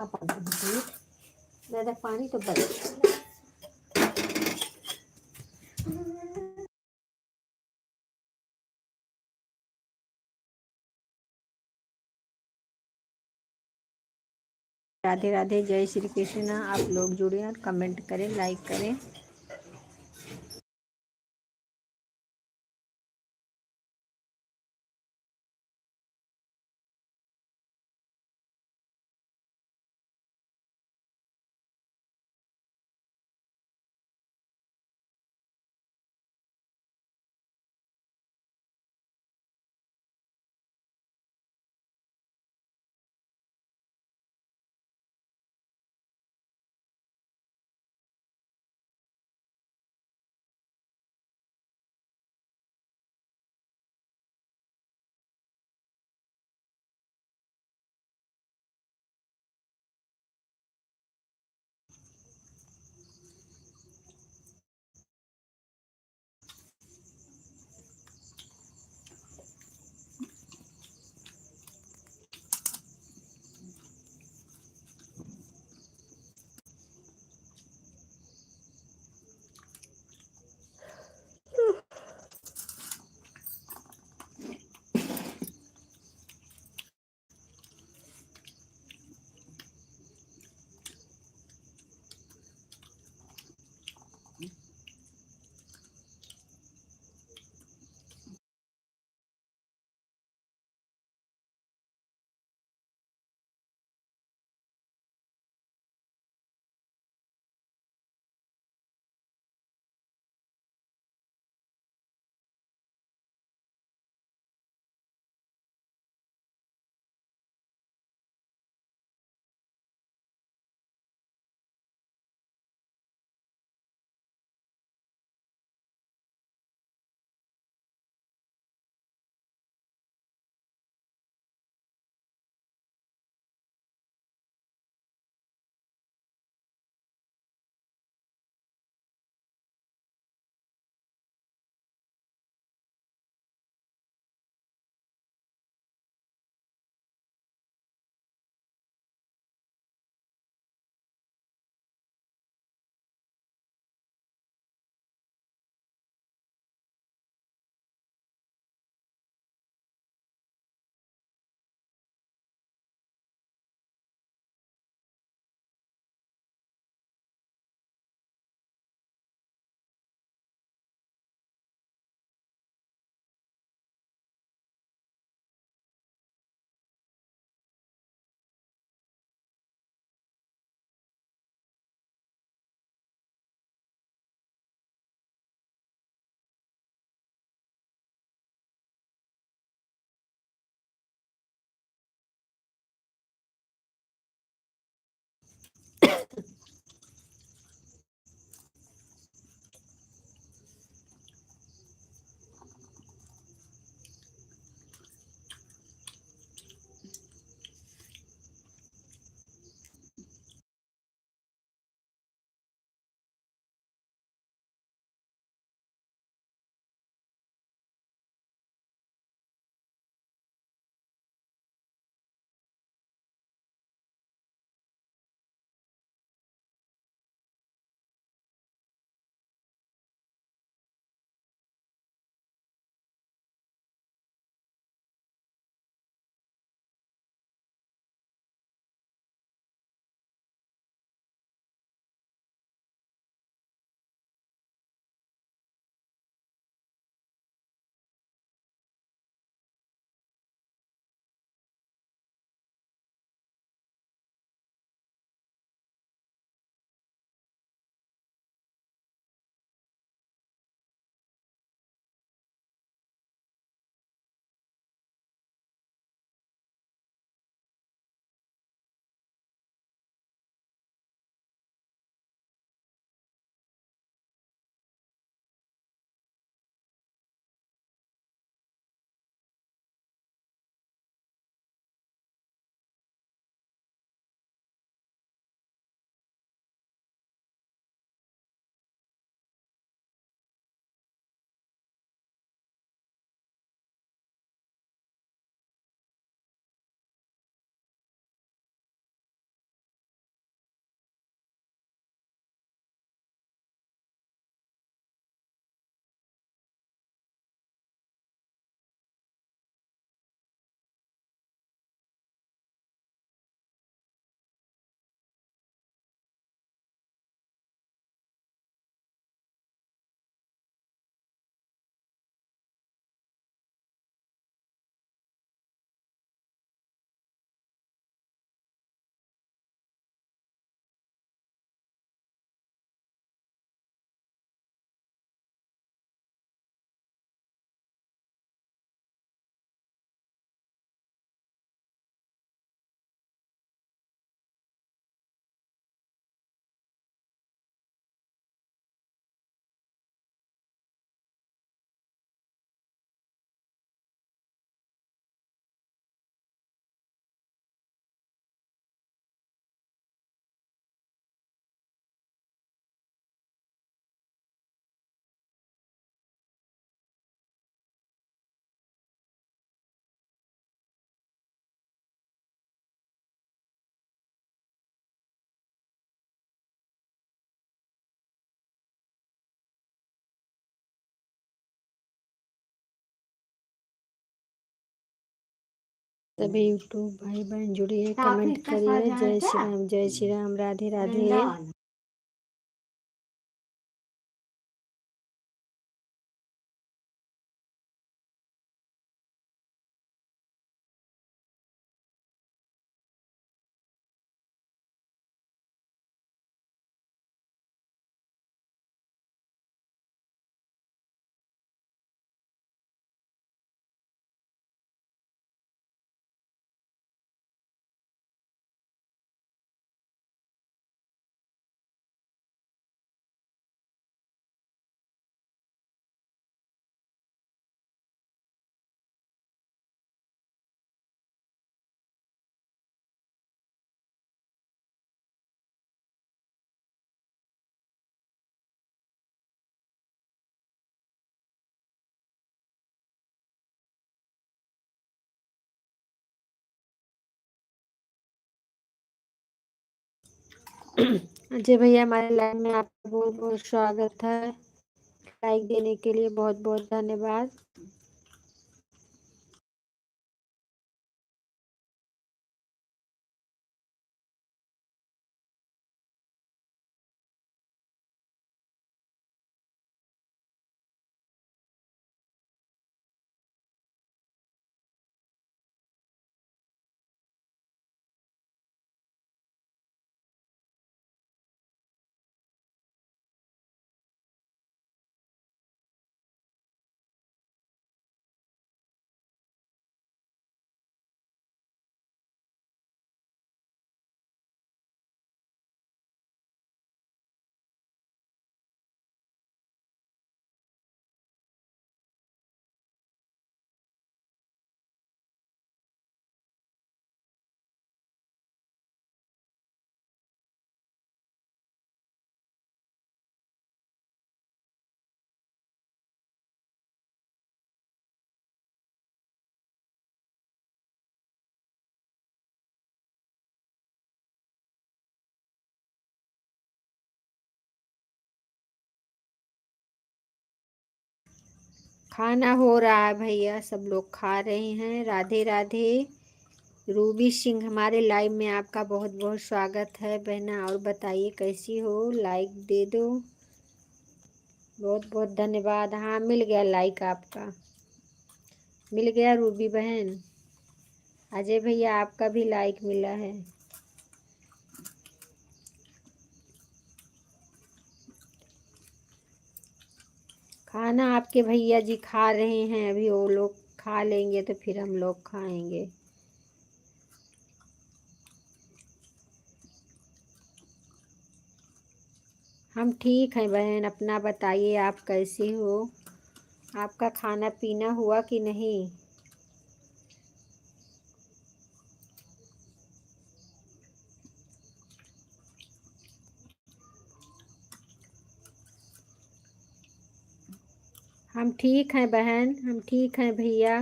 अब दूध ज़्यादा पानी तो बस। राधे राधे, जय श्री कृष्ण। आप लोग जुड़े और कमेंट करें, लाइक करें। सभी यूट्यूब भाई बहन जुड़िए, कमेंट करिए। जय श्री राम, जय श्री राम, राधे राधे। अजय भैया हमारे लाइव में आपका बहुत बहुत स्वागत है। लाइक देने के लिए बहुत बहुत धन्यवाद। खाना हो रहा है भैया, सब लोग खा रहे हैं। राधे राधे। रूबी सिंह हमारे लाइव में आपका बहुत बहुत स्वागत है बहना। और बताइए कैसी हो, लाइक दे दो। बहुत बहुत धन्यवाद। हाँ मिल गया लाइक, आपका मिल गया रूबी बहन। अजय भैया आपका भी लाइक मिला है। खाना आपके भैया जी खा रहे हैं, अभी वो लोग खा लेंगे तो फिर हम लोग खाएंगे। हम ठीक हैं बहन, अपना बताइए आप कैसे हो, आपका खाना पीना हुआ कि नहीं। हम ठीक हैं बहन, हम ठीक हैं भैया,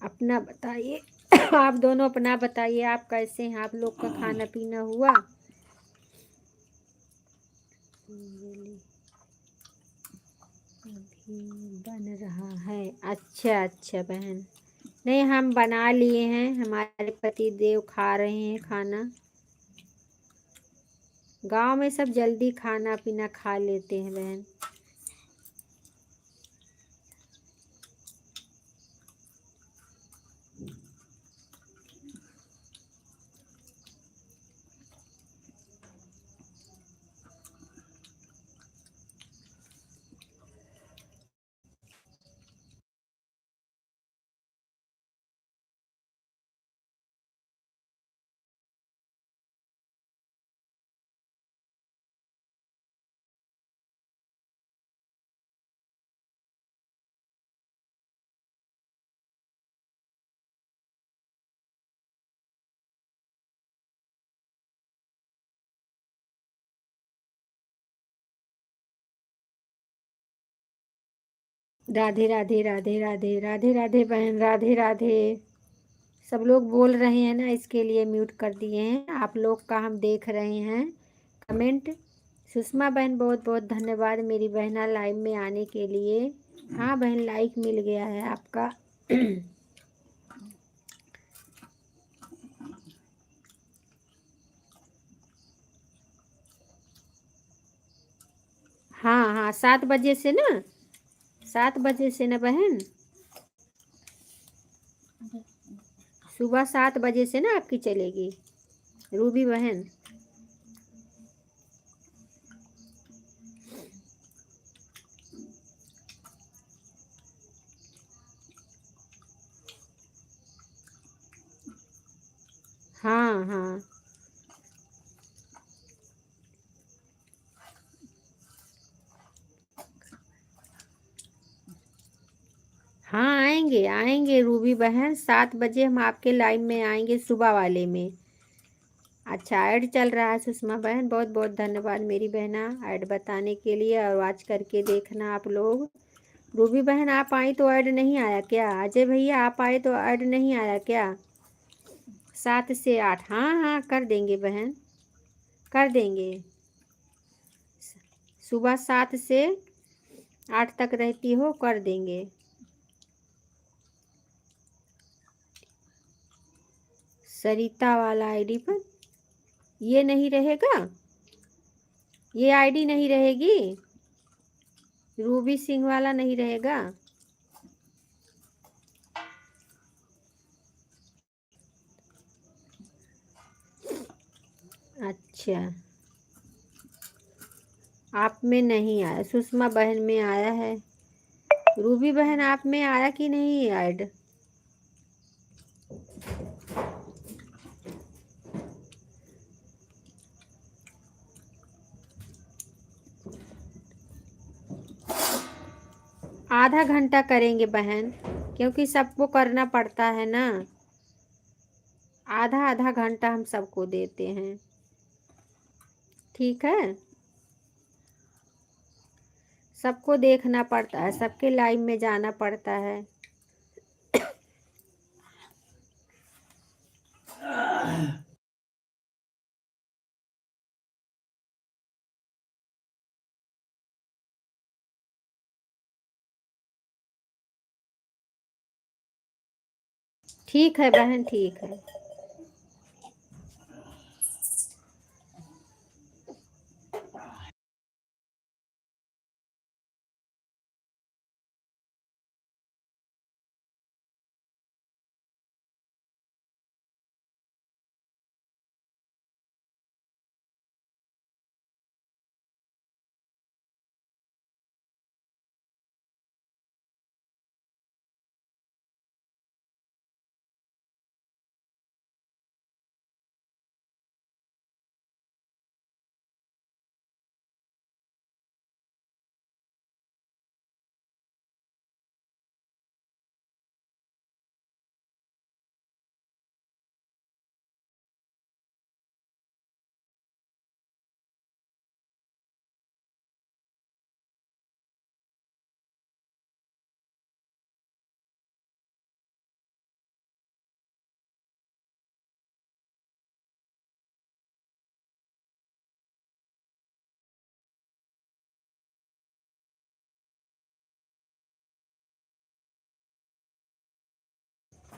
अपना बताइए। आप दोनों अपना बताइए, आप कैसे हैं, आप लोग का खाना पीना हुआ। अभी बन रहा है। अच्छा अच्छा बहन, नहीं हम बना लिए हैं, हमारे पति देव खा रहे हैं खाना। गांव में सब जल्दी खाना पीना खा लेते हैं बहन। राधे राधे राधे राधे राधे राधे बहन, राधे राधे। सब लोग बोल रहे हैं ना, इसके लिए म्यूट कर दिए हैं। आप लोग का हम देख रहे हैं कमेंट। सुषमा बहन बहुत बहुत धन्यवाद मेरी बहना लाइव में आने के लिए। हाँ बहन लाइक मिल गया है आपका। 7 बजे से ना, 7 बजे से ना बहन, सुबह 7 बजे से ना आपकी चलेगी रूबी बहन। हाँ हाँ हाँ, आएंगे आएंगे रूबी बहन, 7 बजे हम आपके लाइव में आएंगे, सुबह वाले में। अच्छा, ऐड चल रहा है सुषमा बहन, बहुत बहुत धन्यवाद मेरी बहना ऐड बताने के लिए, और वॉच करके देखना आप लोग। रूबी बहन आप आई तो ऐड नहीं आया क्या? अजय भैया आप आए तो ऐड नहीं आया क्या? 7 से 8, हाँ हाँ कर देंगे बहन, कर देंगे। सुबह 7 से 8 तक रहती हो, कर देंगे। सरिता वाला आईडी पर ये नहीं रहेगा, ये आईडी नहीं रहेगी, रूबी सिंह वाला नहीं रहेगा। अच्छा, आप में नहीं आया, सुषमा बहन में आया है। रूबी बहन आप में आया कि नहीं ऐड? आधा घंटा करेंगे बहन, क्योंकि सबको करना पड़ता है ना, आधा आधा घंटा हम सबको देते हैं। ठीक है, सबको देखना पड़ता है, सबके लाइव में जाना पड़ता है। ठीक है बहन, ठीक है।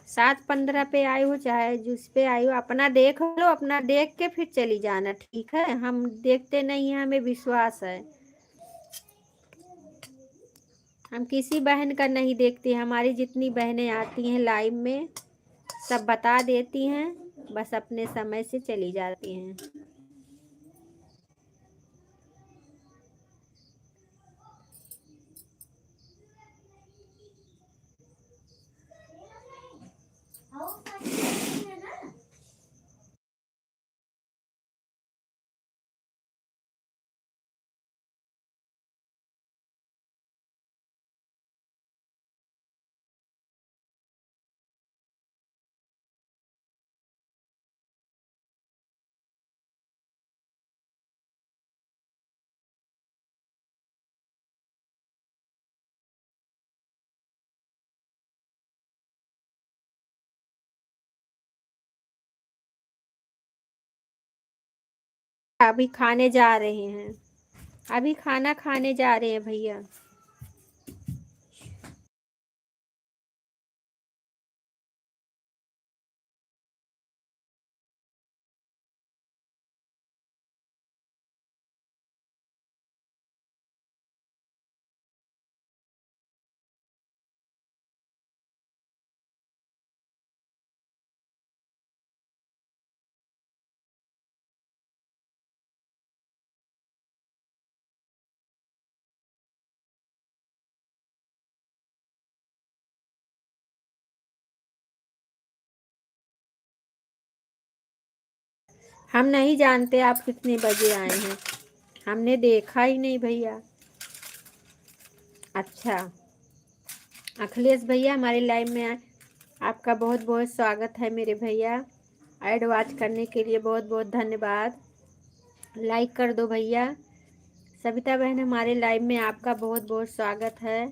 सात 15 पे आई हो चाहे जिस पे आई हो, अपना देख लो, अपना देख के फिर चली जाना, ठीक है? हम देखते नहीं हैं, हमें विश्वास है, हम किसी बहन का नहीं देखते, हमारी जितनी बहनें आती हैं लाइव में सब बता देती हैं, बस अपने समय से चली जाती हैं। अभी खाने जा रहे हैं, अभी खाना खाने जा रहे हैं भैया। हम नहीं जानते आप कितने बजे आए हैं, हमने देखा ही नहीं भैया। अच्छा, अखिलेश भैया हमारे लाइव में आए, आपका बहुत बहुत स्वागत है मेरे भैया। ऐड वॉच करने के लिए बहुत बहुत धन्यवाद। लाइक कर दो भैया। सविता बहन हमारे लाइव में आपका बहुत बहुत स्वागत है।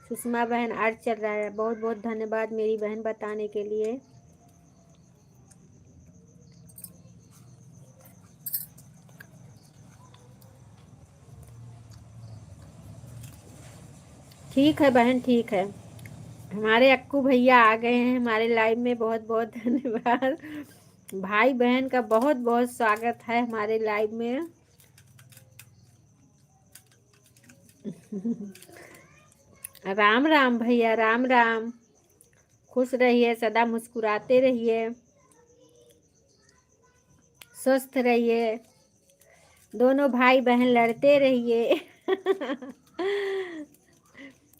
सुषमा बहन ऐड चल रहा है, बहुत बहुत धन्यवाद मेरी बहन बताने के लिए। ठीक है बहन, ठीक है। हमारे अक्कू भैया आ गए हैं हमारे लाइव में, बहुत बहुत धन्यवाद। भाई बहन का बहुत बहुत स्वागत है हमारे लाइव में। राम राम भैया, राम राम। खुश रहिए, सदा मुस्कुराते रहिए, स्वस्थ रहिए, दोनों भाई बहन लड़ते रहिए।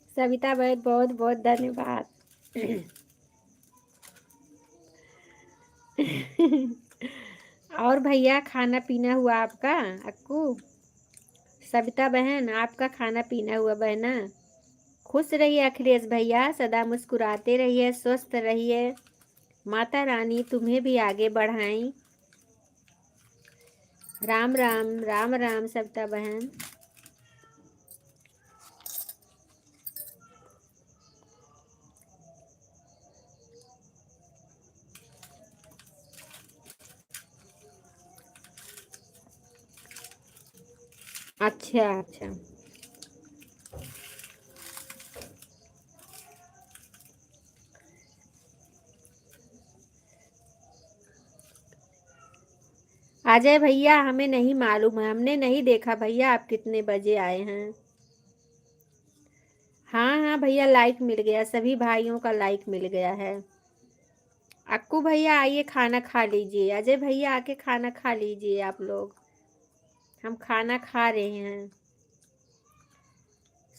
सविता बहन बहुत बहुत धन्यवाद। और भैया खाना पीना हुआ आपका अक्कू? सविता बहन आपका खाना पीना हुआ बहना? खुश रहिए अखिलेश भैया, सदा मुस्कुराते रहिए, स्वस्थ रहिए, माता रानी तुम्हें भी आगे बढ़ाएं। राम राम, राम राम सविता बहन। अच्छा अच्छा, अजय भैया हमें नहीं मालूम है, हमने नहीं देखा भैया आप कितने बजे आए हैं। हाँ हाँ भैया, लाइक मिल गया, सभी भाइयों का लाइक मिल गया है। अक्कू भैया आइए खाना खा लीजिए, अजय भैया आके खाना खा लीजिए आप लोग, हम खाना खा रहे हैं।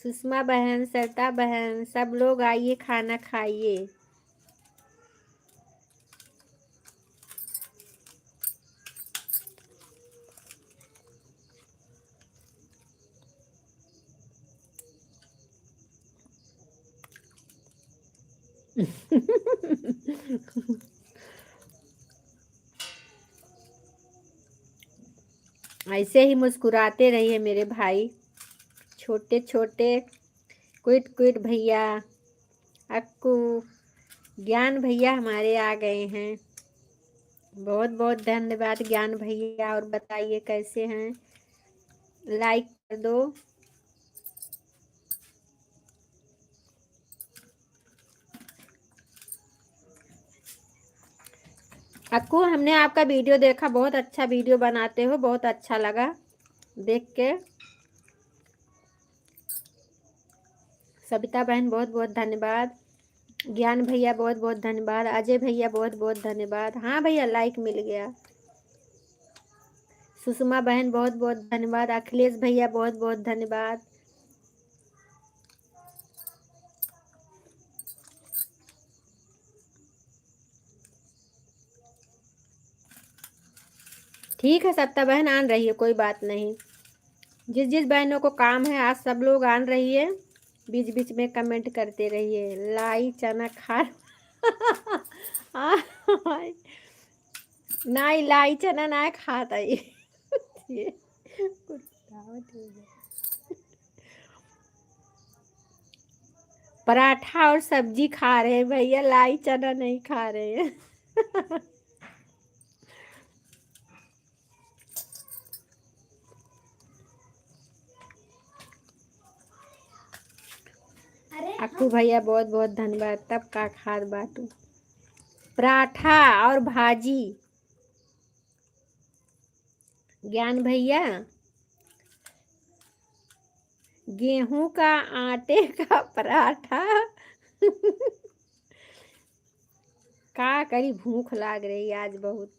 सुषमा बहन, सरिता बहन, सब लोग आइए खाना खाइए। ऐसे ही मुस्कुराते रहिए मेरे भाई, छोटे छोटे क्विट क्विट भैया, अक्कू, ज्ञान भैया हमारे आ गए हैं, बहुत बहुत धन्यवाद ज्ञान भैया। और बताइए कैसे हैं, लाइक कर दो। अक्कू हमने आपका वीडियो देखा, बहुत अच्छा वीडियो बनाते हो, बहुत अच्छा लगा देख के। सविता बहन बहुत बहुत धन्यवाद, ज्ञान भैया बहुत बहुत धन्यवाद, अजय भैया बहुत बहुत धन्यवाद। हाँ भैया लाइक मिल गया। सुषमा बहन बहुत बहुत धन्यवाद, अखिलेश भैया बहुत बहुत धन्यवाद। ठीक है सत्ता बहन, आन रही है, कोई बात नहीं। जिस जिस बहनों को काम है आज सब लोग आन रही है, बीच बीच में कमेंट करते रहिए। लाई चना खा नहीं लाई चना ना खाता ये पराठा और सब्जी खा रहे हैं भैया, लाई चना नहीं खा रहे हैं। अक्कू भैया बहुत बहुत धन्यवाद, तब का खाद बाटू पराठा और भाजी। ज्ञान भैया गेहूं का आटे का पराठा। का करी, भूख लाग रही आज बहुत।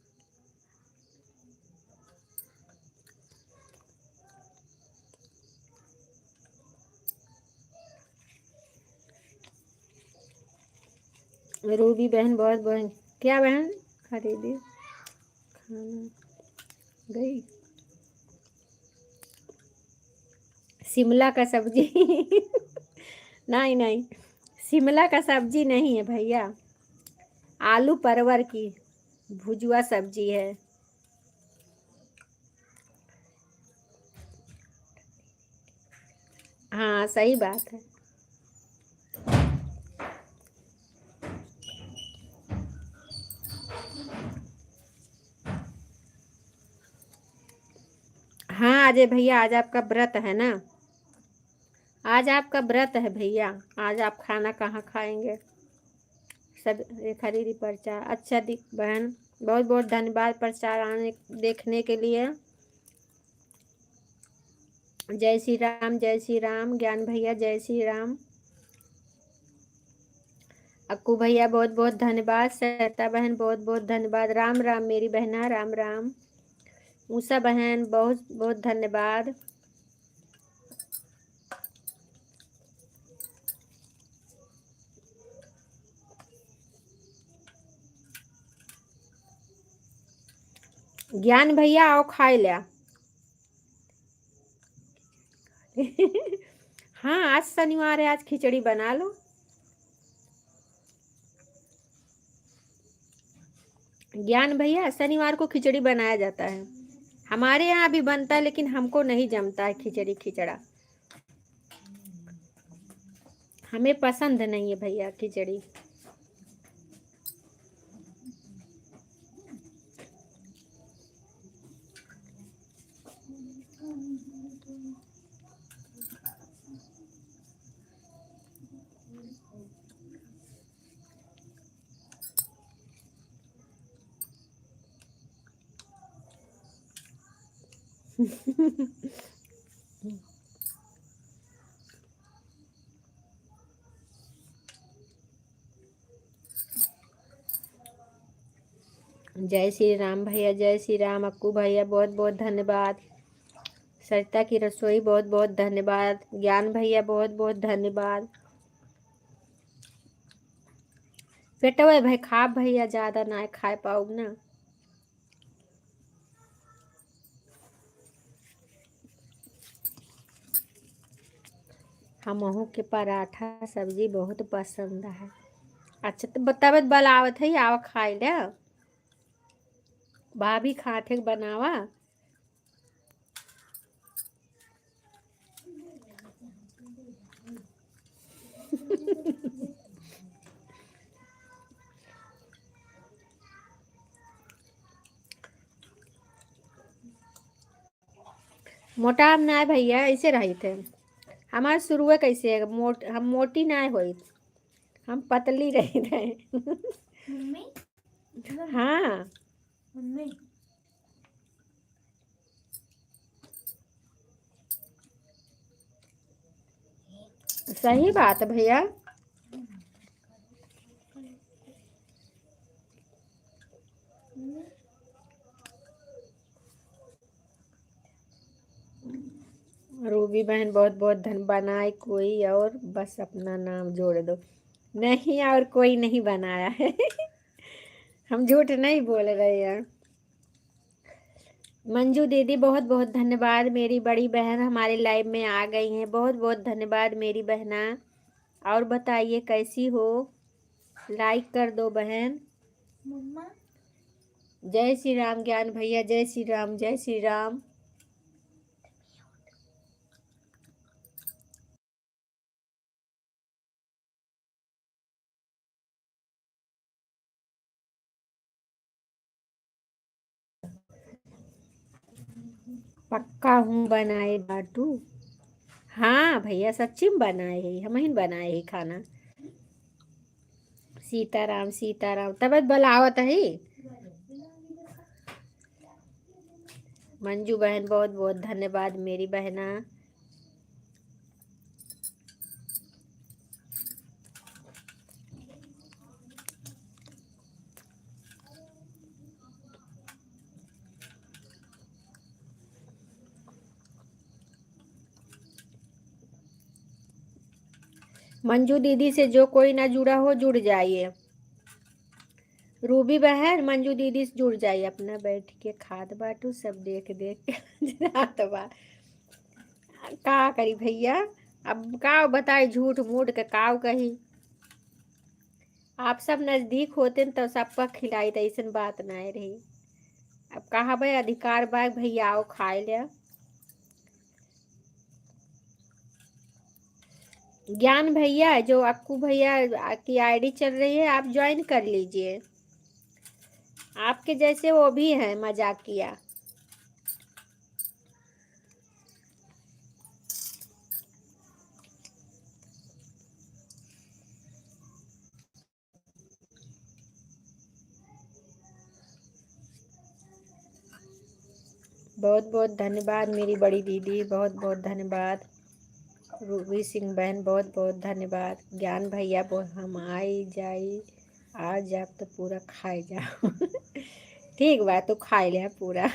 रूबी बहन बहुत बहुत, क्या बहन खरीदी गई शिमला का सब्जी नहीं नहीं, शिमला का सब्जी नहीं है भैया, आलू परवर की भुजुआ सब्जी है। हाँ सही बात है। हाँ अजय भैया, आज आपका व्रत है ना, आज आपका व्रत है भैया, आज आप खाना कहाँ खाएंगे। सब खरीदी प्रचार अच्छा बहन, बहुत बहुत धन्यवाद प्रचार आने देखने के लिए। जय श्री राम, जय श्री राम। ज्ञान भैया जय श्री राम। अक्कू भैया बहुत बहुत धन्यवाद। सरिता बहन बहुत बहुत धन्यवाद। राम राम मेरी बहना, राम राम। उषा बहन बहुत बहुत धन्यवाद। ज्ञान भैया आओ खाए लिया हाँ आज शनिवार है, आज खिचड़ी बना लो। ज्ञान भैया शनिवार को खिचड़ी बनाया जाता है, हमारे यहाँ भी बनता है, लेकिन हमको नहीं जमता है खिचड़ी खिचड़ा, हमें पसंद नहीं है भैया खिचड़ी। जय श्री राम भैया, जय श्री राम। अक्कू भैया बहुत बहुत धन्यवाद। सरिता की रसोई बहुत बहुत धन्यवाद। ज्ञान भैया बहुत बहुत धन्यवाद। बेटा वही भाई खा भैया, ज्यादा ना खा पाओ ना। हमहू के पराठा सब्जी बहुत पसंद है। अच्छा तो बतावत बलावत है, आवा खाए ले। भाभी खाते बनावा मोटा हम ना भैया, ऐसे रही थे हमारे शुरुए कैसे है हम मोटी ना हुई, हम पतली रही थे हाँ सही बात है भैया। रूबी बहन बहुत बहुत धन बनाए कोई और बस अपना नाम जोड़ दो, नहीं और कोई नहीं बनाया है हम झूठ नहीं बोल रहे हैं। मंजू दीदी बहुत बहुत धन्यवाद, मेरी बड़ी बहन हमारे लाइव में आ गई हैं, बहुत बहुत धन्यवाद मेरी बहना। और बताइए कैसी हो, लाइक कर दो बहन। जय श्री राम ज्ञान भैया, जय श्री राम, जय श्री राम। पक्का हूँ बनाए बाटू, हाँ भैया सच्ची में बनाए है, हम ही बनाए है खाना। सीताराम सीताराम, तब बलावत है। मंजू बहन बहुत बहुत धन्यवाद मेरी बहना। मंजू दीदी से जो कोई ना जुड़ा हो जुड़ जाइए। रूबी बहन मंजू दीदी से जुड़ जाइए, अपना बैठ के खाद बाटू सब देख देख के रात बा का करी भैया। अब का बताए, झूठ मूठ के काव कही। आप सब नजदीक होते न तो सबका खिलाई तो ऐसन बात ना रही। अब कहा भाई अधिकार बा भैया आओ खाए लिया। ज्ञान भैया जो अक्कू भैया की आईडी चल रही है आप ज्वाइन कर लीजिए, आपके जैसे वो भी हैं मजाकिया। बहुत बहुत धन्यवाद मेरी बड़ी दीदी, बहुत बहुत धन्यवाद। रूबी सिंह बहन बहुत बहुत धन्यवाद। ज्ञान भैया हम आई जाई आज आप तो पूरा खाए जाओ ठीक बा तो खाए ले पूरा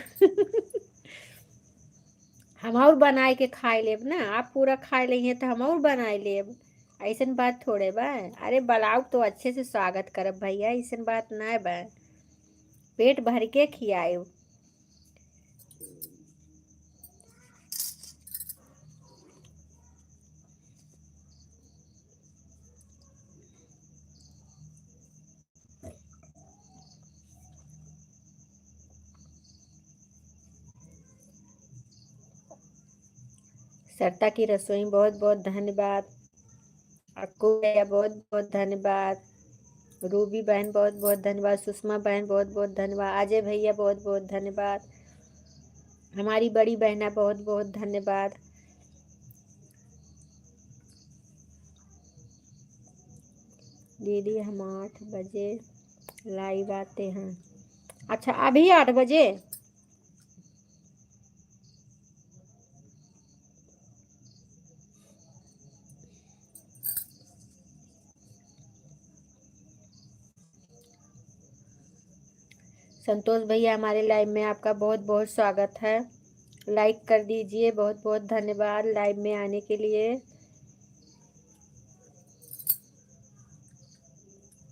हम और बनाए के खाए लेब ना, आप पूरा खाए लेंगे तो हम और बनाए लेब। ऐसन बात थोड़े बा। अरे बलाऊ तो अच्छे से स्वागत करब भैया, ऐसन बात ना बा, पेट भर के खियाए। सरता की रसोई बहुत बहुत धन्यवाद। अक्कू भैया बहुत बहुत धन्यवाद। रूबी बहन बहुत बहुत धन्यवाद। सुषमा बहन बहुत बहुत धन्यवाद। अजय भैया बहुत बहुत धन्यवाद। हमारी बड़ी बहना बहुत बहुत धन्यवाद। दीदी हम 8 बजे लाइव आते हैं। अच्छा अभी 8 बजे? संतोष भैया हमारे लाइव में आपका बहुत बहुत स्वागत है, लाइक कर दीजिए। बहुत बहुत धन्यवाद लाइव में आने के लिए।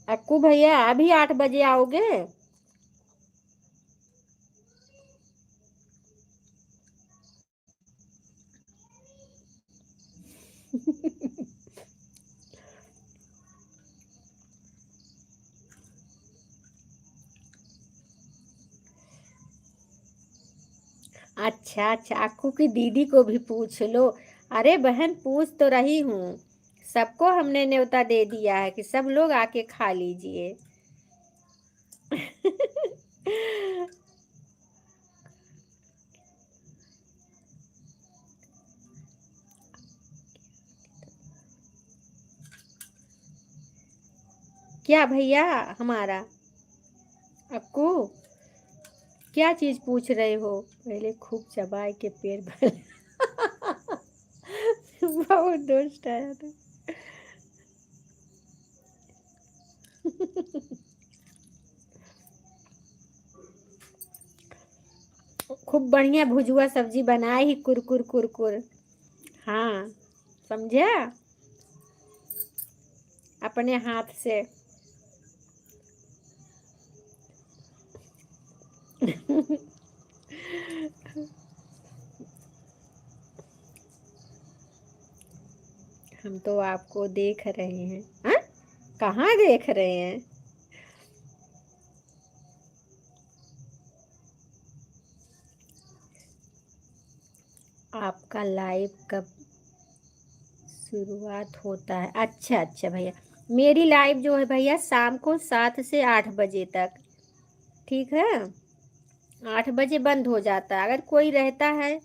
अक्कू भैया अभी 8 बजे आओगे? अच्छा अच्छा, अक्कू की दीदी को भी पूछ लो। अरे बहन पूछ तो रही हूँ, सबको हमने न्योता दे दिया है कि सब लोग आके खा लीजिए क्या भैया हमारा अक्कू क्या चीज पूछ रहे हो? पहले खूब चबाए के पेट भर बहुत दुष्ट है तो। खूब बढ़िया भुजुआ सब्जी बनाए ही कुरकुर कुरकुर। हाँ समझा, अपने हाथ से हम तो आपको देख रहे हैं। हाँ कहाँ देख रहे हैं? आपका लाइव कब शुरुआत होता है? अच्छा अच्छा भैया, मेरी लाइव जो है भैया शाम को 7 से 8 बजे तक, ठीक है। 8 बजे बंद हो जाता है, अगर कोई रहता है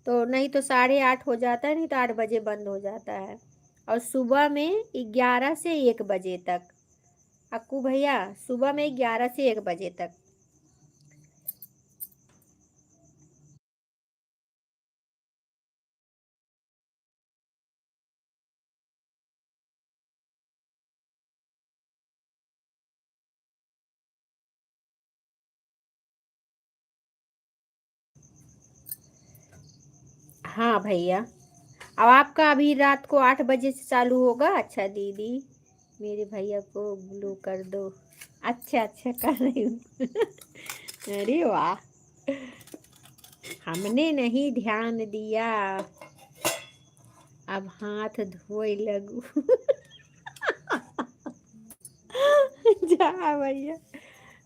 तो, नहीं तो 8:30 हो जाता है, नहीं तो 8 बजे बंद हो जाता है। और सुबह में 11 से 1 बजे तक। अक्कू भैया सुबह में 11 से 1 बजे तक। हाँ भैया, अब आपका अभी रात को 8 बजे से चालू होगा। अच्छा दीदी मेरे भैया को ब्लू कर दो। अच्छा अच्छा कर रही हूँ। अरे वाह, हमने नहीं ध्यान दिया, अब हाथ धोए लगू। जा भैया,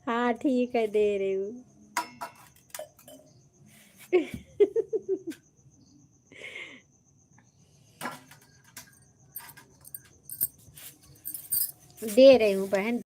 हाँ ठीक है, दे रही हूँ। दे रही हूँ बहन।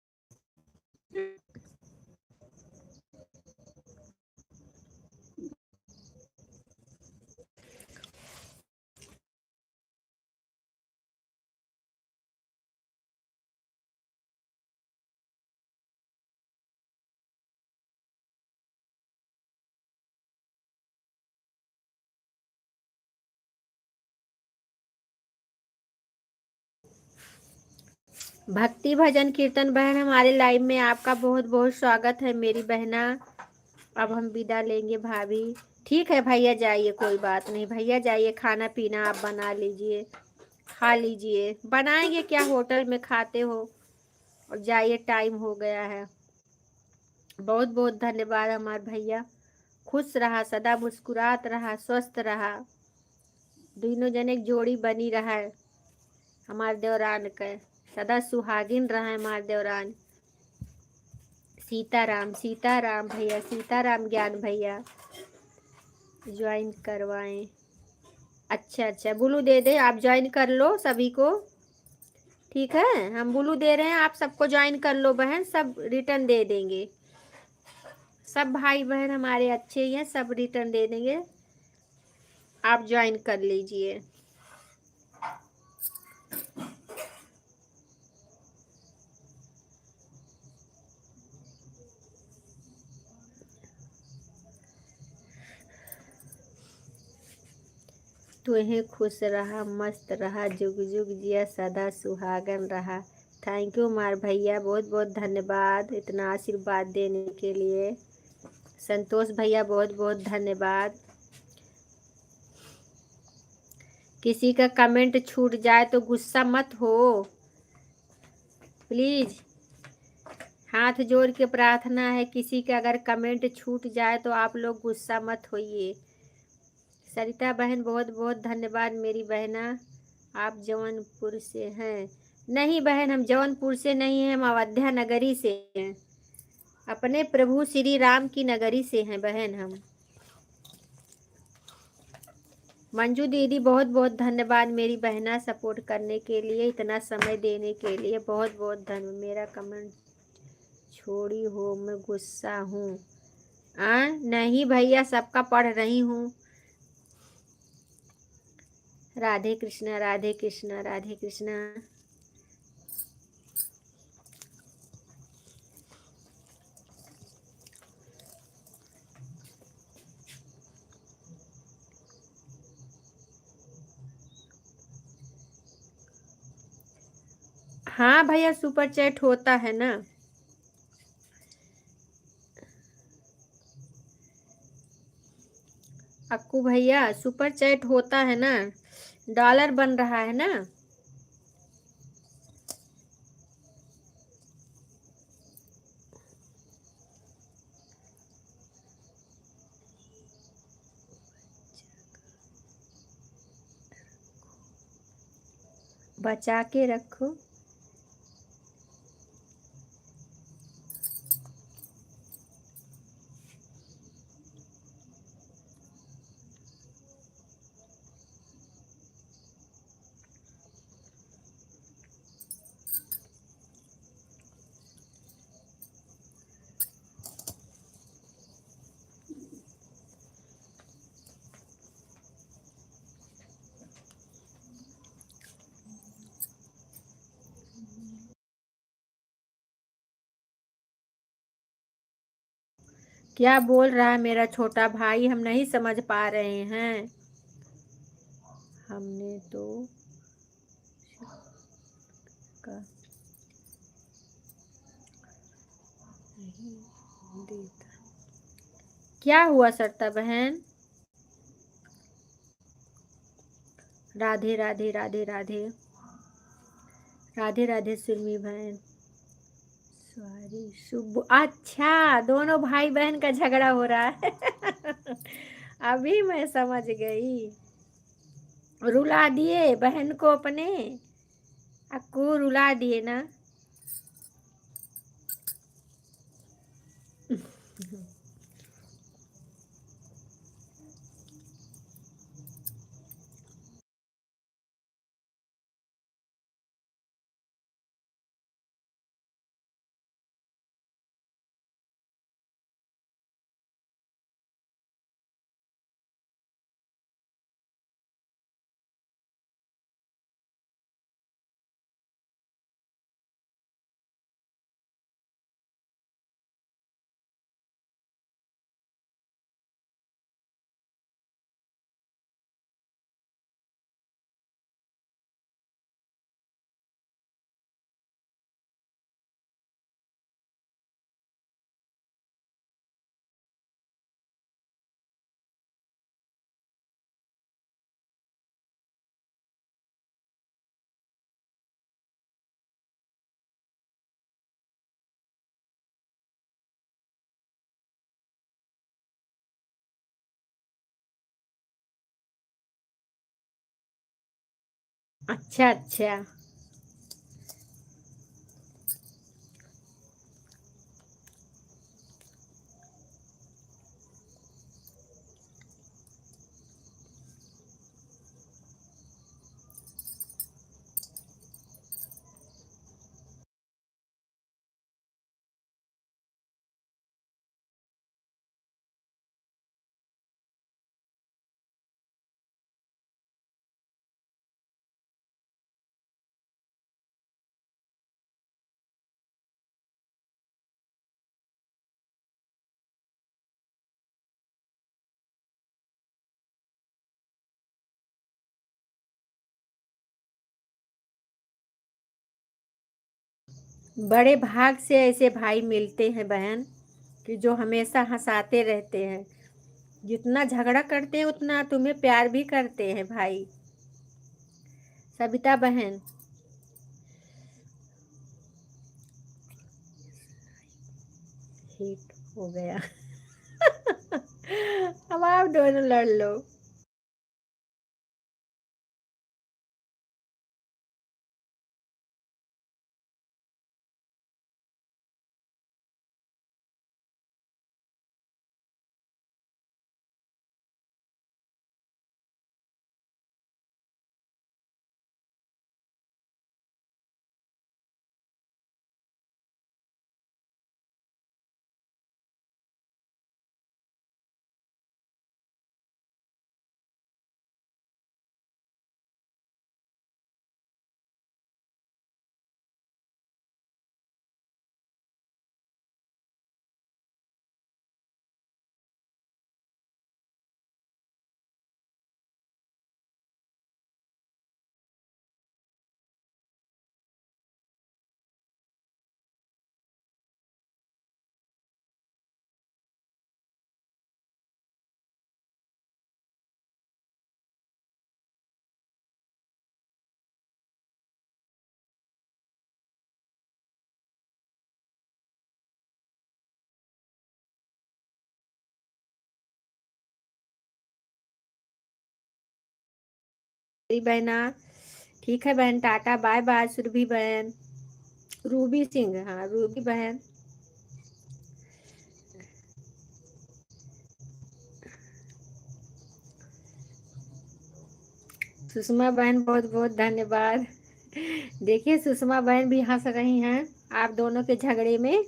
भक्ति भजन कीर्तन बहन हमारे लाइव में आपका बहुत बहुत स्वागत है मेरी बहना। अब हम विदा लेंगे भाभी। ठीक है भैया जाइए, कोई बात नहीं भैया, जाइए खाना पीना आप बना लीजिए, खा लीजिए। बनाएंगे क्या, होटल में खाते हो। और जाइए, टाइम हो गया है। बहुत बहुत धन्यवाद हमारे भैया। खुश रहा, सदा मुस्कुरात रहा, स्वस्थ रहा, दोनों जने एक जोड़ी बनी रहा है हमारे देवरान के, सदा सुहागिन रहा है हमारे देवरान। सीताराम सीताराम भैया, सीताराम ज्ञान भैया, ज्वाइन करवाएं। अच्छा अच्छा, ब्लू दे दे, आप ज्वाइन कर लो सभी को। ठीक है, हम ब्लू दे रहे हैं, आप सबको ज्वाइन कर लो बहन, सब रिटर्न दे देंगे। सब भाई बहन हमारे अच्छे ही हैं, सब रिटर्न दे देंगे, आप ज्वाइन कर लीजिए। तुम्हें खुश रहा, मस्त रहा, जुग जुग जिया, सदा सुहागन रहा। थैंक यू मार भैया, बहुत बहुत धन्यवाद इतना आशीर्वाद देने के लिए। संतोष भैया बहुत बहुत धन्यवाद। किसी का कमेंट छूट जाए तो गुस्सा मत हो प्लीज, हाथ जोड़ के प्रार्थना है, किसी का अगर कमेंट छूट जाए तो आप लोग गुस्सा मत होइए। सरिता बहन बहुत बहुत धन्यवाद मेरी बहना। आप जौनपुर से हैं? नहीं बहन, हम जौनपुर से नहीं हैं, हम अयोध्या नगरी से हैं, अपने प्रभु श्री राम की नगरी से हैं बहन हम। मंजू दीदी बहुत बहुत धन्यवाद मेरी बहना, सपोर्ट करने के लिए, इतना समय देने के लिए बहुत बहुत धन्यवाद। मेरा कमेंट छोड़ी हो, मैं गुस्सा हूँ। नहीं भैया, सबका पढ़ रही हूँ। राधे कृष्णा राधे कृष्णा राधे कृष्णा। हाँ भैया, सुपर चैट होता है ना। अक्कू भैया, सुपर चैट होता है ना, डॉलर बन रहा है ना। बचा के रखो। क्या बोल रहा है मेरा छोटा भाई, हम नहीं समझ पा रहे हैं। हमने तो का नहीं देता। क्या हुआ सरता बहन? राधे राधे राधे राधे राधे राधे सुरमी बहन। सॉरी शुभ, अच्छा दोनों भाई बहन का झगड़ा हो रहा है। अभी मैं समझ गई। रुला दिए बहन को अपने, अक्कू रुला दिए ना। अच्छा अच्छा। बड़े भाग से ऐसे भाई मिलते हैं बहन, कि जो हमेशा हंसाते रहते हैं। जितना झगड़ा करते हैं उतना तुम्हें प्यार भी करते हैं भाई। सविता बहन, हिट हो गया। अब आप दोनों लड़ लो। मेरी बहना, ठीक है बहन, टाटा बाय बाय। सुरभि बहन, रूबी सिंह, हाँ रूबी बहन। सुषमा बहन बहुत बहुत धन्यवाद। देखिए सुषमा बहन भी हंस रही हैं आप दोनों के झगड़े में।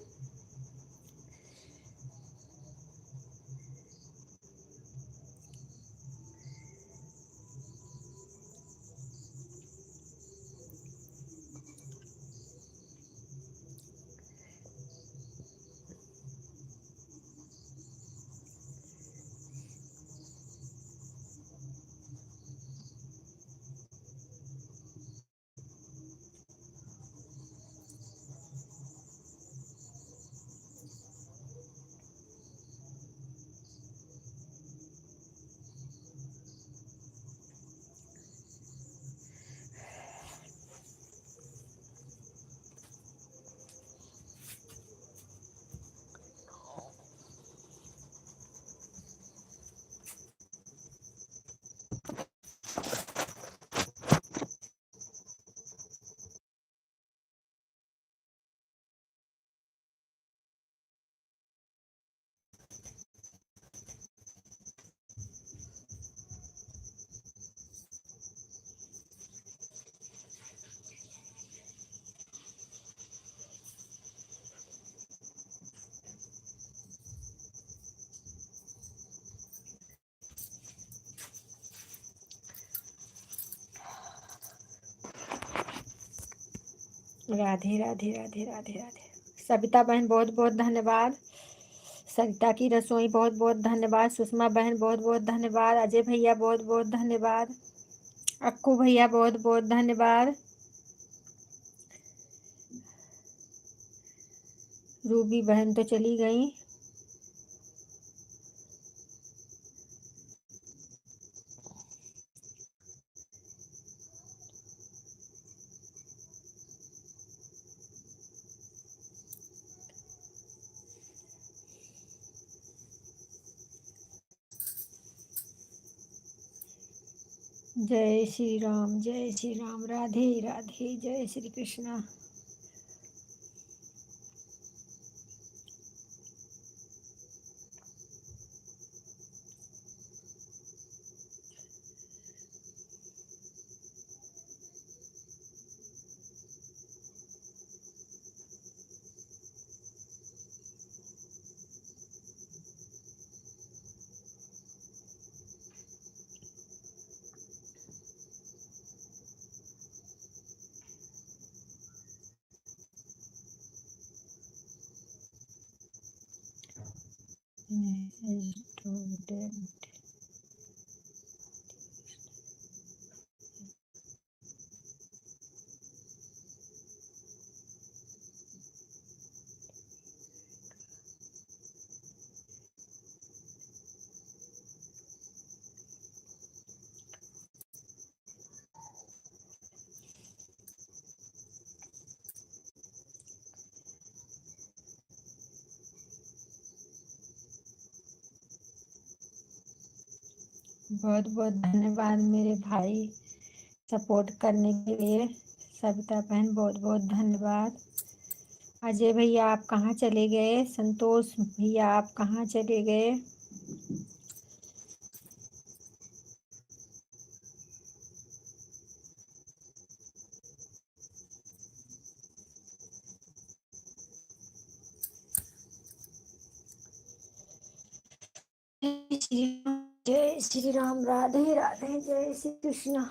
राधे राधे राधे राधे राधे। सविता बहन बहुत बहुत धन्यवाद। सरिता की रसोई बहुत बहुत धन्यवाद। सुषमा बहन बहुत बहुत धन्यवाद। अजय भैया बहुत बहुत धन्यवाद। अक्कू भैया बहुत बहुत धन्यवाद। रूबी बहन तो चली गई। जय श्री राम, जय श्री राम, राधे राधे, जय श्री कृष्णा। स्टूडेंट बहुत बहुत धन्यवाद मेरे भाई सपोर्ट करने के लिए। सविता बहन बहुत बहुत धन्यवाद। अजय भैया आप कहाँ चले गए? संतोष भैया आप कहाँ चले गए? जय श्री राम, जय श्री राम, राधे राधे, जय श्री कृष्ण।